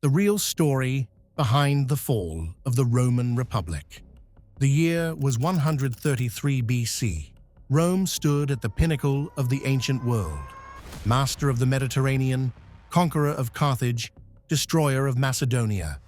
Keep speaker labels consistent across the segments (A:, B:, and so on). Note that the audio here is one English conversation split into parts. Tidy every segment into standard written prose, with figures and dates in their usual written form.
A: The real story behind the fall of the Roman Republic. The year was 133 BC. Rome stood at the pinnacle of the ancient world, master of the Mediterranean, conqueror of Carthage, destroyer of Macedonia.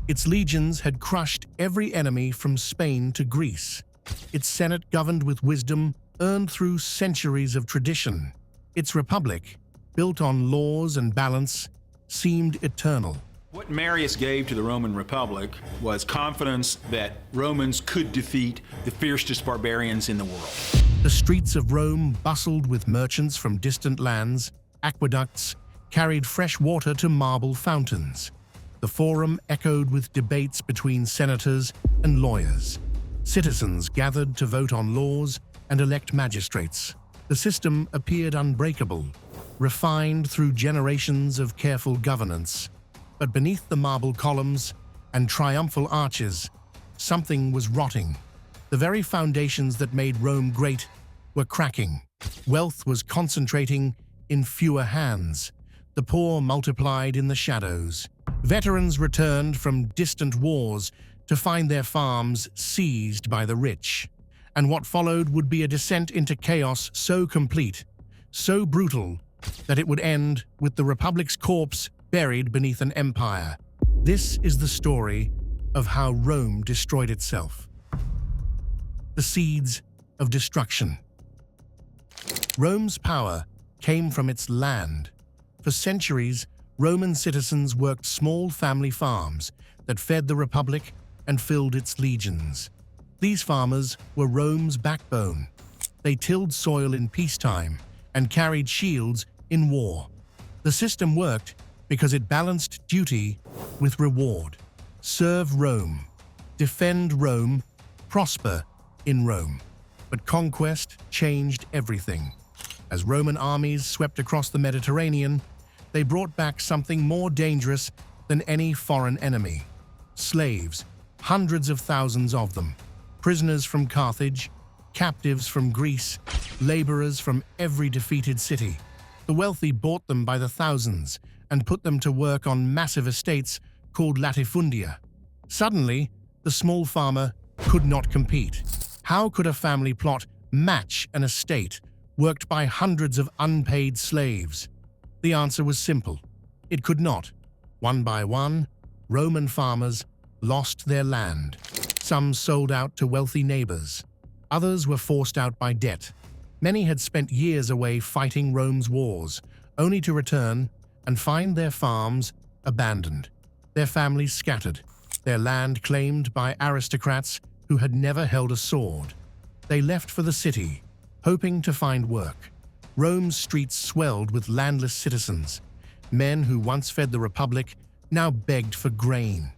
A: Its legions had crushed every enemy from Spain to Greece. Its senate, governed with wisdom, earned through centuries of tradition. Its republic, built on laws and balance, seemed eternal.
B: What Marius gave to the Roman Republic was confidence that Romans could defeat the fiercest barbarians in the world.
A: The streets of Rome bustled with merchants from distant lands. Aqueducts carried fresh water to marble fountains. The Forum echoed with debates between senators and lawyers. Citizens gathered to vote on laws and elect magistrates. The system appeared unbreakable, refined through generations of careful governance. But beneath the marble columns and triumphal arches, something was rotting. The very foundations that made Rome great were cracking. Wealth was concentrating in fewer hands. The poor multiplied in the shadows. Veterans returned from distant wars to find their farms seized by the rich. And what followed would be a descent into chaos so complete, so brutal, that it would end with the Republic's corpse buried beneath an empire. This is the story of how Rome destroyed itself. The seeds of destruction. Rome's power came from its land. For centuries, Roman citizens worked small family farms that fed the Republic and filled its legions. These farmers were Rome's backbone. They tilled soil in peacetime and carried shields in war. The system worked because it balanced duty with reward. Serve Rome, defend Rome, prosper in Rome. But conquest changed everything. As Roman armies swept across the Mediterranean, they brought back something more dangerous than any foreign enemy. Slaves, hundreds of thousands of them. Prisoners from Carthage, captives from Greece, laborers from every defeated city. The wealthy bought them by the thousands and put them to work on massive estates called latifundia. Suddenly, the small farmer could not compete. How could a family plot match an estate worked by hundreds of unpaid slaves? The answer was simple. It could not. One by one, Roman farmers lost their land. Some sold out to wealthy neighbors. Others were forced out by debt. Many had spent years away fighting Rome's wars, only to return and find their farms abandoned, their families scattered, their land claimed by aristocrats who had never held a sword. They left for the city, hoping to find work. Rome's streets swelled with landless citizens. Men who once fed the Republic now begged for grain.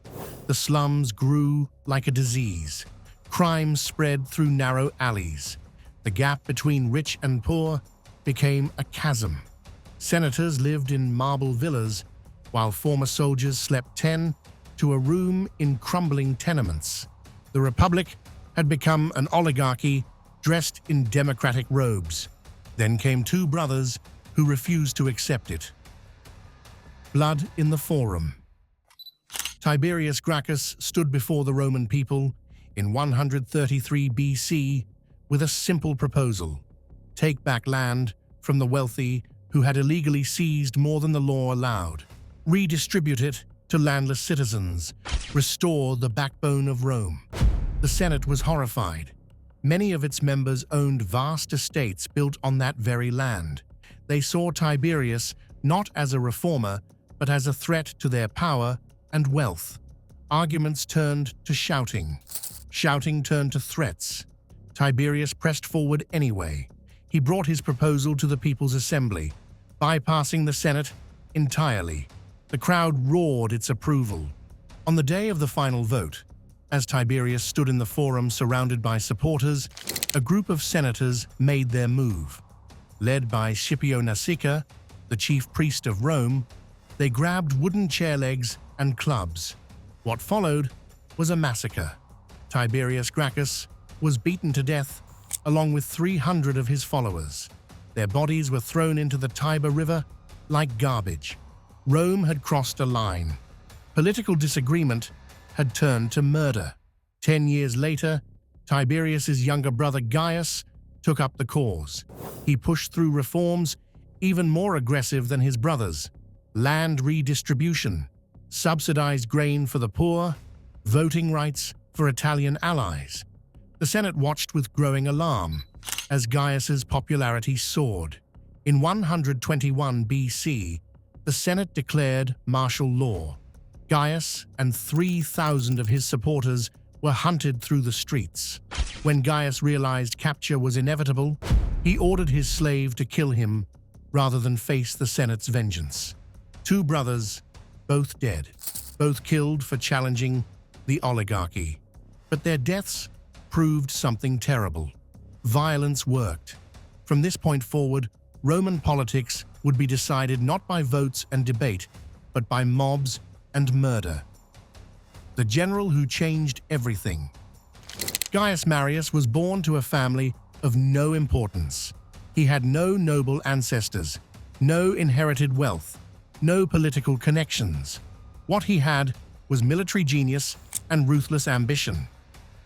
A: The slums grew like a disease. Crime spread through narrow alleys. The gap between rich and poor became a chasm. Senators lived in marble villas, while former soldiers slept 10 to a room in crumbling tenements. The Republic had become an oligarchy dressed in democratic robes. Then came two brothers who refused to accept it. Blood in the Forum. Tiberius Gracchus stood before the Roman people in 133 BC with a simple proposal: take back land from the wealthy who had illegally seized more than the law allowed, redistribute it to landless citizens, restore the backbone of Rome. The Senate was horrified. Many of its members owned vast estates built on that very land. They saw Tiberius not as a reformer, but as a threat to their power and wealth. Arguments turned to shouting. Shouting turned to threats. Tiberius pressed forward anyway. He brought his proposal to the People's Assembly, bypassing the Senate entirely. The crowd roared its approval. On the day of the final vote, as Tiberius stood in the Forum surrounded by supporters, a group of senators made their move. Led by Scipio Nasica, the chief priest of Rome, they grabbed wooden chair legs and clubs. What followed was a massacre. Tiberius Gracchus was beaten to death along with 300 of his followers. Their bodies were thrown into the Tiber River like garbage. Rome had crossed a line. Political disagreement had turned to murder. 10 years later, Tiberius's younger brother Gaius took up the cause. He pushed through reforms even more aggressive than his brothers: land redistribution, subsidized grain for the poor, voting rights for Italian allies. The Senate watched with growing alarm as Gaius's popularity soared. In 121 BC, the Senate declared martial law. Gaius and 3,000 of his supporters were hunted through the streets. When Gaius realized capture was inevitable, he ordered his slave to kill him rather than face the Senate's vengeance. 2 brothers, both dead, both killed for challenging the oligarchy. But their deaths proved something terrible. Violence worked. From this point forward, Roman politics would be decided not by votes and debate, but by mobs and murder. The general who changed everything. Gaius Marius was born to a family of no importance. He had no noble ancestors, no inherited wealth, no political connections. What he had was military genius and ruthless ambition.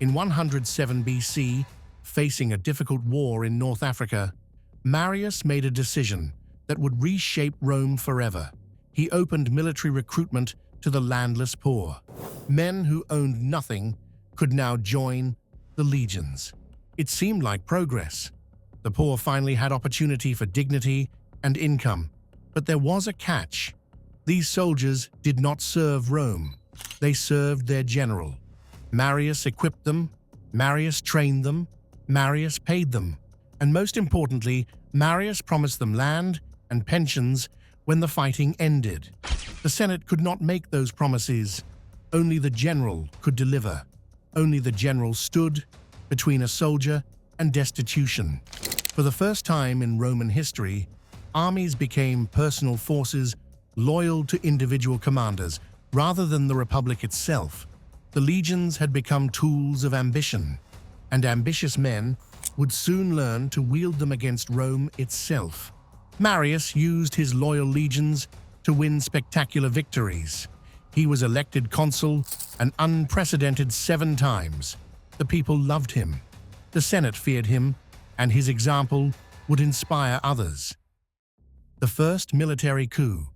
A: In 107 BC, facing a difficult war in North Africa, Marius made a decision that would reshape Rome forever. He opened military recruitment to the landless poor. Men who owned nothing could now join the legions. It seemed like progress. The poor finally had opportunity for dignity and income. But there was a catch. These soldiers did not serve Rome. They served their general. Marius equipped them, Marius trained them, Marius paid them. And most importantly, Marius promised them land and pensions when the fighting ended. The Senate could not make those promises. Only the general could deliver. Only the general stood between a soldier and destitution. For the first time in Roman history, armies became personal forces loyal to individual commanders rather than the republic itself. The legions had become tools of ambition, and ambitious men would soon learn to wield them against Rome itself. Marius used his loyal legions to win spectacular victories. He was elected consul an unprecedented 7 times. The people loved him. The Senate feared him, and his example would inspire others. The first military coup.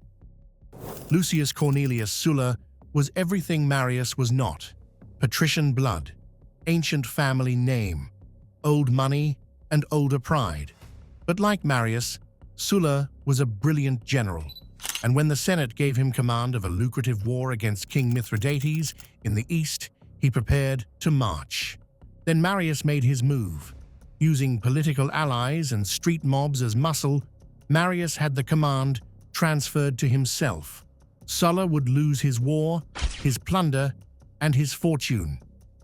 A: Lucius Cornelius Sulla was everything Marius was not: patrician blood, ancient family name, old money, and older pride. But like Marius, Sulla was a brilliant general, and when the Senate gave him command of a lucrative war against King Mithridates in the east, he prepared to march. Then Marius made his move. Using political allies and street mobs as muscle, Marius had the command transferred to himself. Sulla would lose his war, his plunder, and his fortune.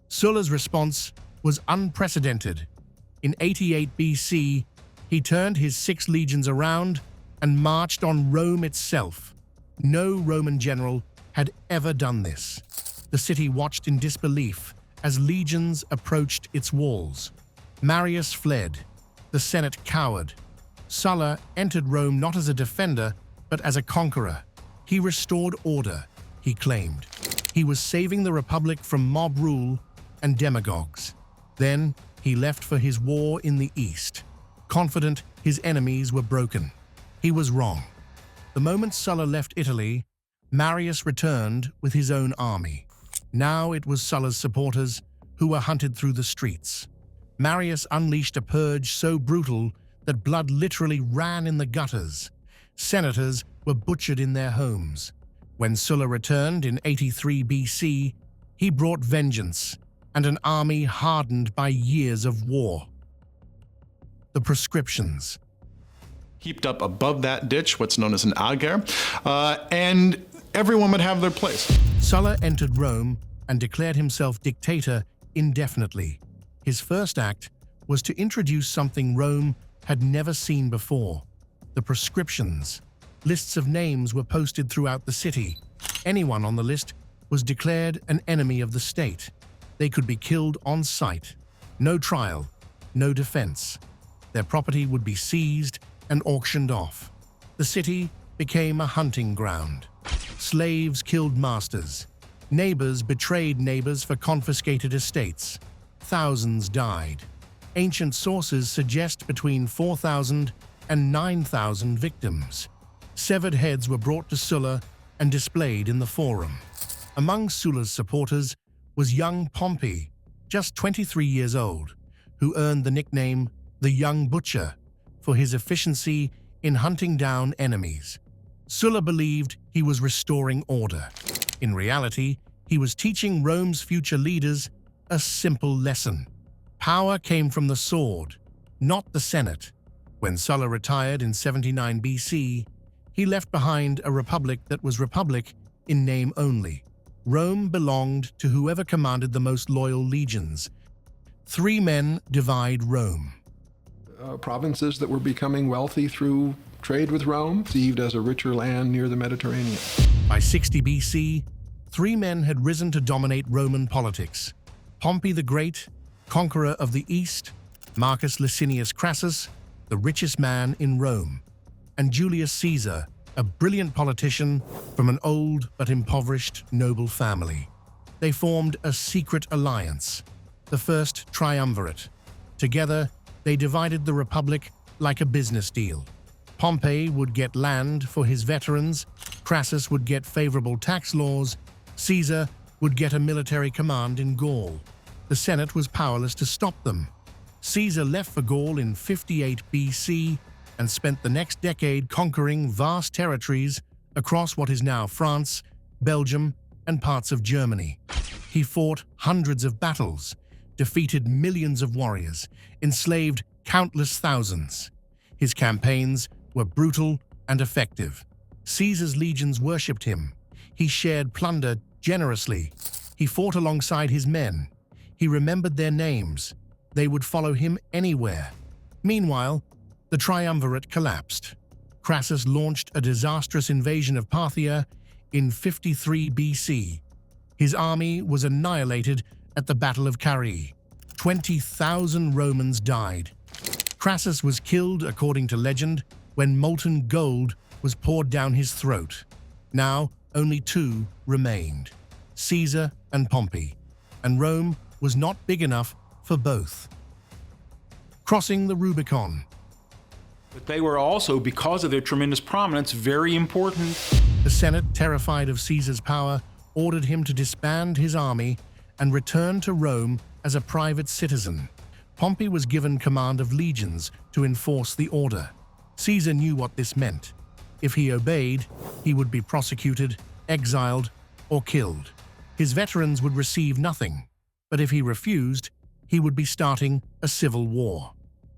A: Sulla's response was unprecedented. In 88 BC, he turned his 6 legions around and marched on Rome itself. No Roman general had ever done this. The city watched in disbelief as legions approached its walls. Marius fled. The Senate cowered. Sulla entered Rome not as a defender, but as a conqueror. He restored order, he claimed. He was saving the Republic from mob rule and demagogues. Then he left for his war in the east, confident his enemies were broken. He was wrong. The moment Sulla left Italy, Marius returned with his own army. Now it was Sulla's supporters who were hunted through the streets. Marius unleashed a purge so brutal that blood literally ran in the gutters. Senators were butchered in their homes. When Sulla returned in 83 BC, he brought vengeance and an army hardened by years of war. The proscriptions.
C: Heaped up above that ditch, what's known as an ager, and everyone would have their place.
A: Sulla entered Rome and declared himself dictator indefinitely. His first act was to introduce something Rome had never seen before: the proscriptions. Lists of names were posted throughout the city. Anyone on the list was declared an enemy of the state. They could be killed on sight. No trial, no defense. Their property would be seized and auctioned off. The city became a hunting ground. Slaves killed masters. Neighbors betrayed neighbors for confiscated estates. Thousands died. Ancient sources suggest between 4,000 and 9,000 victims. Severed heads were brought to Sulla and displayed in the Forum. Among Sulla's supporters was young Pompey, just 23 years old, who earned the nickname the Young Butcher for his efficiency in hunting down enemies. Sulla believed he was restoring order. In reality, he was teaching Rome's future leaders a simple lesson. Power came from the sword, not the Senate. When Sulla retired in 79 BC, he left behind a republic that was republic in name only. Rome belonged to whoever commanded the most loyal legions. 3 men divide Rome.
D: Provinces that were becoming wealthy through trade with Rome, perceived as a richer land near the Mediterranean.
A: By 60 BC, 3 men had risen to dominate Roman politics. Pompey the Great, conqueror of the East, Marcus Licinius Crassus, the richest man in Rome, and Julius Caesar, a brilliant politician from an old but impoverished noble family. They formed a secret alliance, the First Triumvirate. Together, they divided the Republic like a business deal. Pompey would get land for his veterans, Crassus would get favorable tax laws, Caesar would get a military command in Gaul. The Senate was powerless to stop them. Caesar left for Gaul in 58 BC and spent the next decade conquering vast territories across what is now France, Belgium, and parts of Germany. He fought hundreds of battles, defeated millions of warriors, enslaved countless thousands. His campaigns were brutal and effective. Caesar's legions worshipped him. He shared plunder generously. He fought alongside his men. He remembered their names. They would follow him anywhere. Meanwhile, the triumvirate collapsed. Crassus launched a disastrous invasion of Parthia in 53 BC. His army was annihilated at the Battle of Carrhae. 20,000 Romans died. Crassus was killed, according to legend, when molten gold was poured down his throat. Now, only 2 remained, Caesar and Pompey, and Rome was not big enough for both. Crossing the Rubicon.
B: But they were also, because of their tremendous prominence, very important.
A: The Senate, terrified of Caesar's power, ordered him to disband his army and return to Rome as a private citizen. Pompey was given command of legions to enforce the order. Caesar knew what this meant. If he obeyed, he would be prosecuted, exiled, or killed. His veterans would receive nothing, but if he refused, he would be starting a civil war.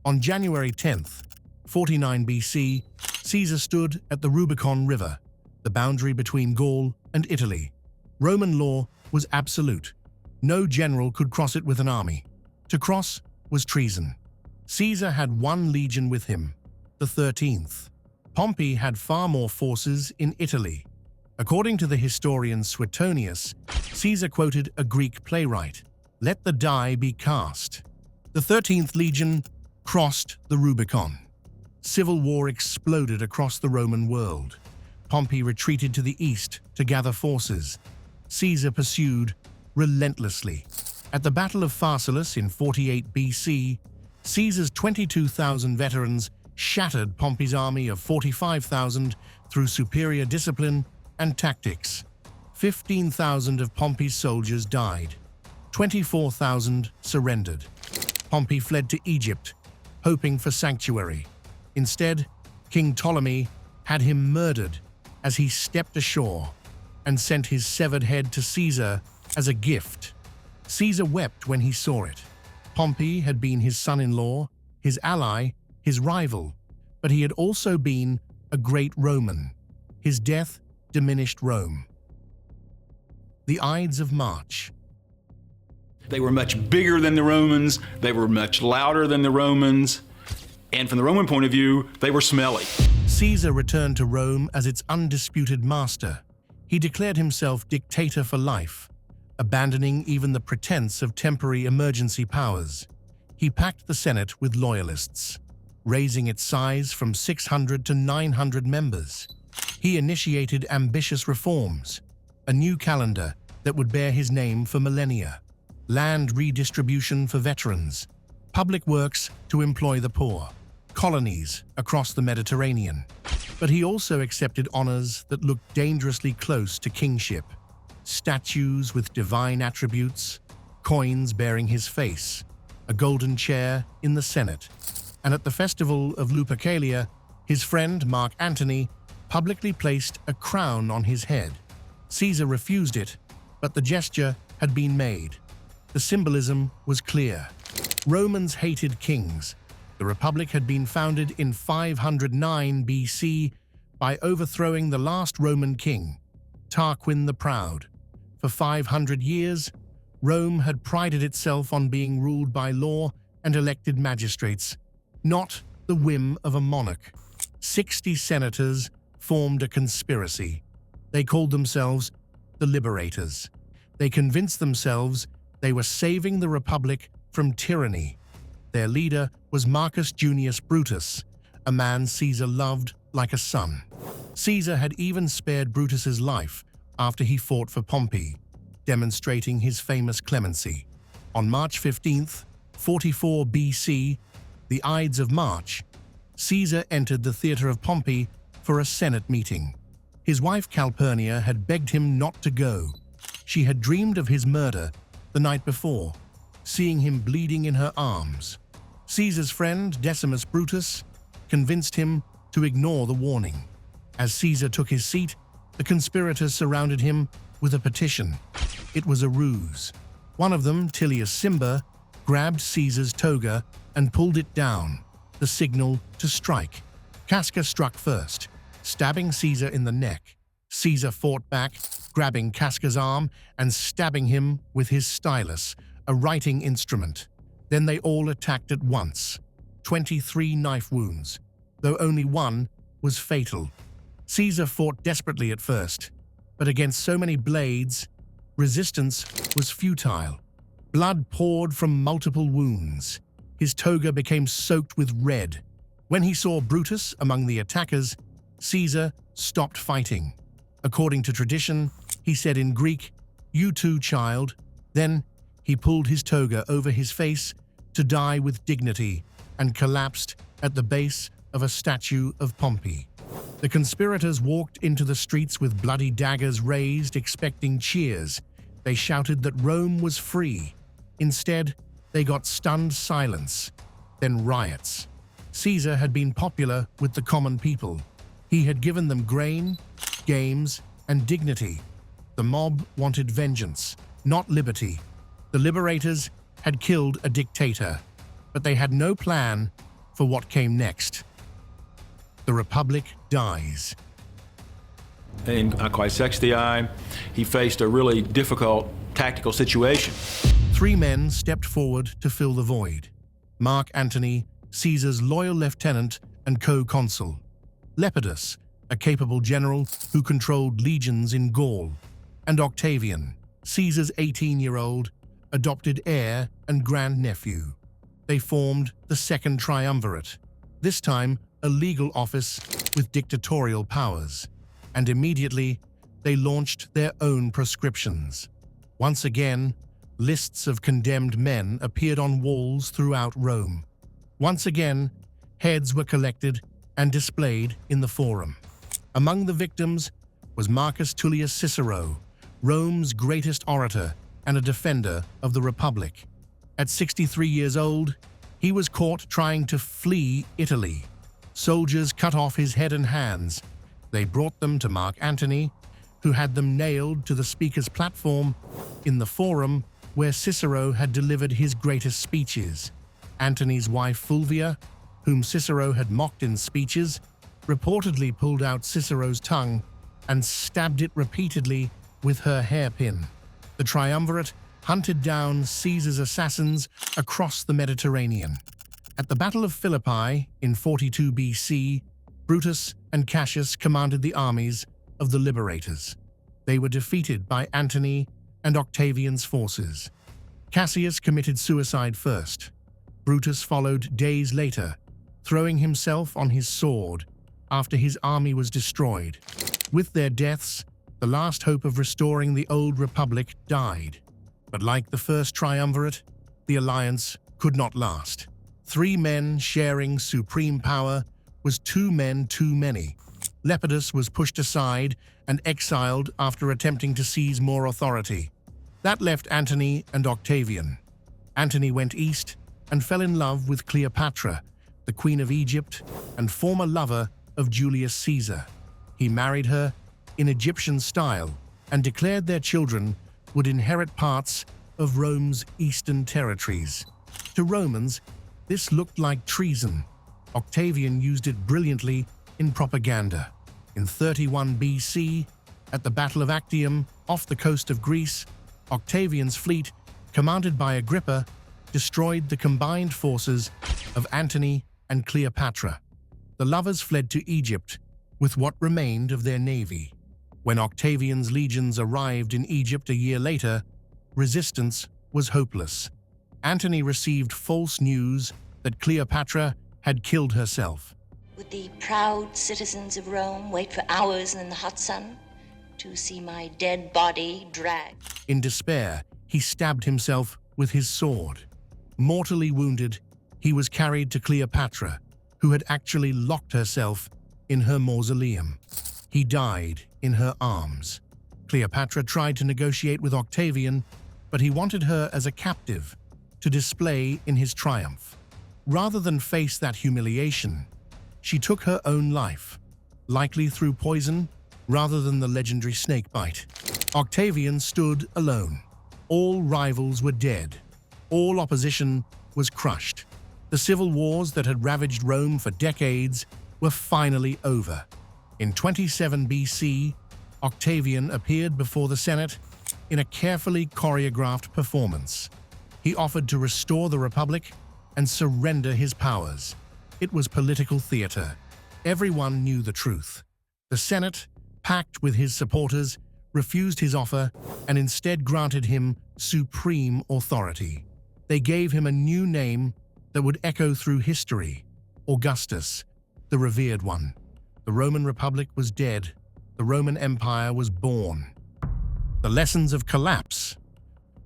A: On January 10th, 49 BC, Caesar stood at the Rubicon River, the boundary between Gaul and Italy. Roman law was absolute. No general could cross it with an army. To cross was treason. Caesar had 1 legion with him, the 13th. Pompey had far more forces in Italy. According to the historian Suetonius, Caesar quoted a Greek playwright, "Let the die be cast." The 13th Legion crossed the Rubicon. Civil war exploded across the Roman world. Pompey retreated to the east to gather forces. Caesar pursued relentlessly. At the Battle of Pharsalus in 48 BC, Caesar's 22,000 veterans shattered Pompey's army of 45,000 through superior discipline and tactics. 15,000 of Pompey's soldiers died. 24,000 surrendered. Pompey fled to Egypt, hoping for sanctuary. Instead, King Ptolemy had him murdered as he stepped ashore and sent his severed head to Caesar as a gift. Caesar wept when he saw it. Pompey had been his son-in-law, his ally, his rival, but he had also been a great Roman. His death diminished Rome. The Ides of March.
B: They were much bigger than the Romans, they were much louder than the Romans, and from the Roman point of view, they were smelly.
A: Caesar returned to Rome as its undisputed master. He declared himself dictator for life, abandoning even the pretense of temporary emergency powers. He packed the Senate with loyalists, raising its size from 600 to 900 members. He initiated ambitious reforms, a new calendar that would bear his name for millennia, land redistribution for veterans, public works to employ the poor, colonies across the Mediterranean. But he also accepted honors that looked dangerously close to kingship, statues with divine attributes, coins bearing his face, a golden chair in the Senate. And at the festival of Lupercalia, his friend Mark Antony publicly placed a crown on his head. Caesar refused it, but the gesture had been made. The symbolism was clear. Romans hated kings. The Republic had been founded in 509 BC by overthrowing the last Roman king, Tarquin the Proud. For 500 years, Rome had prided itself on being ruled by law and elected magistrates, not the whim of a monarch. 60 senators formed a conspiracy. They called themselves the Liberators. They convinced themselves they were saving the Republic from tyranny. Their leader was Marcus Junius Brutus, a man Caesar loved like a son. Caesar had even spared Brutus's life after he fought for Pompey, demonstrating his famous clemency. On March 15th, 44 BC, the Ides of March, Caesar entered the theater of Pompey for a Senate meeting. His wife Calpurnia had begged him not to go. She had dreamed of his murder the night before, seeing him bleeding in her arms. Caesar's friend Decimus Brutus convinced him to ignore the warning. As Caesar took his seat, the conspirators surrounded him with a petition. It was a ruse. One of them, Tullius Cimber, grabbed Caesar's toga and pulled it down, the signal to strike. Casca struck first, stabbing Caesar in the neck. Caesar fought back, grabbing Casca's arm and stabbing him with his stylus, a writing instrument. Then they all attacked at once. 23 knife wounds, though only one was fatal. Caesar fought desperately at first, but against so many blades, resistance was futile. Blood poured from multiple wounds. His toga became soaked with red. When he saw Brutus among the attackers, Caesar stopped fighting. According to tradition, he said in Greek, "You too, child." Then he pulled his toga over his face to die with dignity and collapsed at the base of a statue of Pompey. The conspirators walked into the streets with bloody daggers raised, expecting cheers. They shouted that Rome was free. Instead, they got stunned silence, then riots. Caesar had been popular with the common people. He had given them grain, games, and dignity. The mob wanted vengeance, not liberty. The liberators had killed a dictator, but they had no plan for what came next. The Republic dies.
B: In Quaesextii, he faced a really difficult tactical situation.
A: 3 men stepped forward to fill the void. Mark Antony, Caesar's loyal lieutenant and co-consul. Lepidus, a capable general who controlled legions in Gaul. And Octavian, Caesar's 18-year-old, adopted heir and grandnephew. They formed the Second Triumvirate, this time a legal office with dictatorial powers. And immediately, they launched their own proscriptions. Once again, lists of condemned men appeared on walls throughout Rome. Once again, heads were collected and displayed in the Forum. Among the victims was Marcus Tullius Cicero, Rome's greatest orator and a defender of the Republic. At 63 years old, he was caught trying to flee Italy. Soldiers cut off his head and hands. They brought them to Mark Antony, who had them nailed to the speaker's platform in the Forum where Cicero had delivered his greatest speeches. Antony's wife Fulvia, whom Cicero had mocked in speeches, reportedly pulled out Cicero's tongue and stabbed it repeatedly with her hairpin. The triumvirate hunted down Caesar's assassins across the Mediterranean. At the Battle of Philippi in 42 BC, Brutus and Cassius commanded the armies of the Liberators. They were defeated by Antony and Octavian's forces. Cassius committed suicide first. Brutus followed days later, throwing himself on his sword after his army was destroyed. With their deaths, the last hope of restoring the old republic died. But like the first triumvirate, the alliance could not last. 3 men sharing supreme power was 2 men too many. Lepidus was pushed aside and exiled after attempting to seize more authority. That left Antony and Octavian. Antony went east and fell in love with Cleopatra, the Queen of Egypt and former lover of Julius Caesar. He married her in Egyptian style and declared their children would inherit parts of Rome's eastern territories. To Romans, this looked like treason. Octavian used it brilliantly in propaganda. In 31 BC, at the Battle of Actium off the coast of Greece, Octavian's fleet, commanded by Agrippa, destroyed the combined forces of Antony and Cleopatra. The lovers fled to Egypt with what remained of their navy. When Octavian's legions arrived in Egypt a year later, resistance was hopeless. Antony received false news that Cleopatra had killed herself.
E: Would the proud citizens of Rome wait for hours in the hot sun to see my dead body dragged?
A: In despair, he stabbed himself with his sword. Mortally wounded, he was carried to Cleopatra, who had actually locked herself in her mausoleum. He died in her arms. Cleopatra tried to negotiate with Octavian, but he wanted her as a captive to display in his triumph. Rather than face that humiliation, she took her own life, likely through poison rather than the legendary snakebite. Octavian stood alone. All rivals were dead. All opposition was crushed. The civil wars that had ravaged Rome for decades were finally over. In 27 BC, Octavian appeared before the Senate in a carefully choreographed performance. He offered to restore the Republic and surrender his powers. It was political theater. Everyone knew the truth. The Senate, packed with his supporters, refused his offer and instead granted him supreme authority. They gave him a new name that would echo through history: Augustus, the revered one. The Roman Republic was dead. The Roman Empire was born. The lessons of collapse.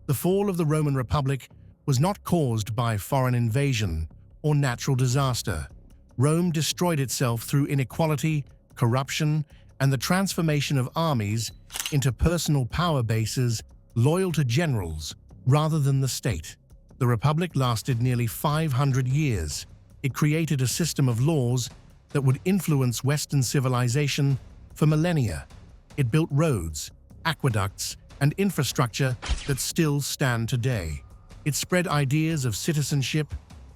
A: The fall of the Roman Republic was not caused by foreign invasion or natural disaster. Rome destroyed itself through inequality, corruption, and the transformation of armies into personal power bases loyal to generals rather than the state. The Republic lasted nearly 500 years. It created a system of laws that would influence Western civilization for millennia. It built roads, aqueducts, and infrastructure that still stand today. It spread ideas of citizenship,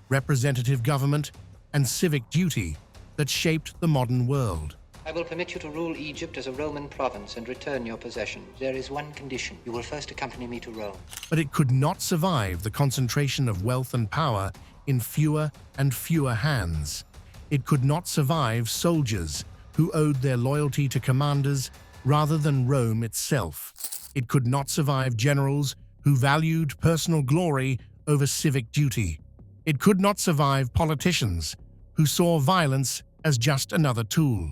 A: representative government, and civic duty that shaped the modern world.
F: I will permit you to rule Egypt as a Roman province and return your possessions. There is one condition. You will first accompany me to Rome.
A: But it could not survive the concentration of wealth and power in fewer and fewer hands. It could not survive soldiers who owed their loyalty to commanders rather than Rome itself. It could not survive generals who valued personal glory over civic duty. It could not survive politicians who saw violence as just another tool.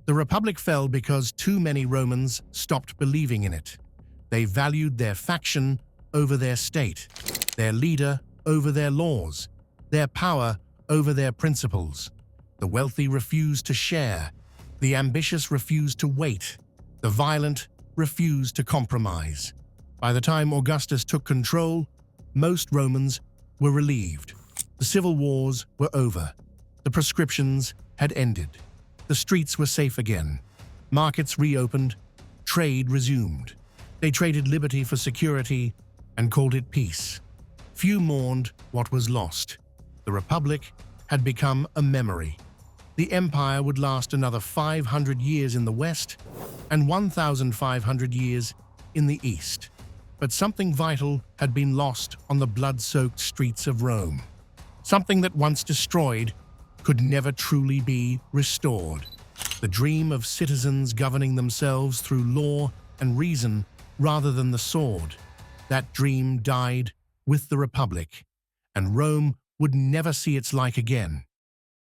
A: The Republic fell because too many Romans stopped believing in it. They valued their faction over their state, their leader over their laws, their power over their principles. The wealthy refused to share, the ambitious refused to wait, the violent refused to compromise. By the time Augustus took control, most Romans were relieved. The civil wars were over. The proscriptions had ended. The streets were safe again. Markets reopened. Trade resumed. They traded liberty for security and called it peace. Few mourned what was lost. The Republic had become a memory. The empire would last another 500 years in the west and 1,500 years in the east. But something vital had been lost on the blood-soaked streets of Rome. Something that once destroyed could never truly be restored. The dream of citizens governing themselves through law and reason rather than the sword. That dream died with the Republic, and Rome would never see its like again.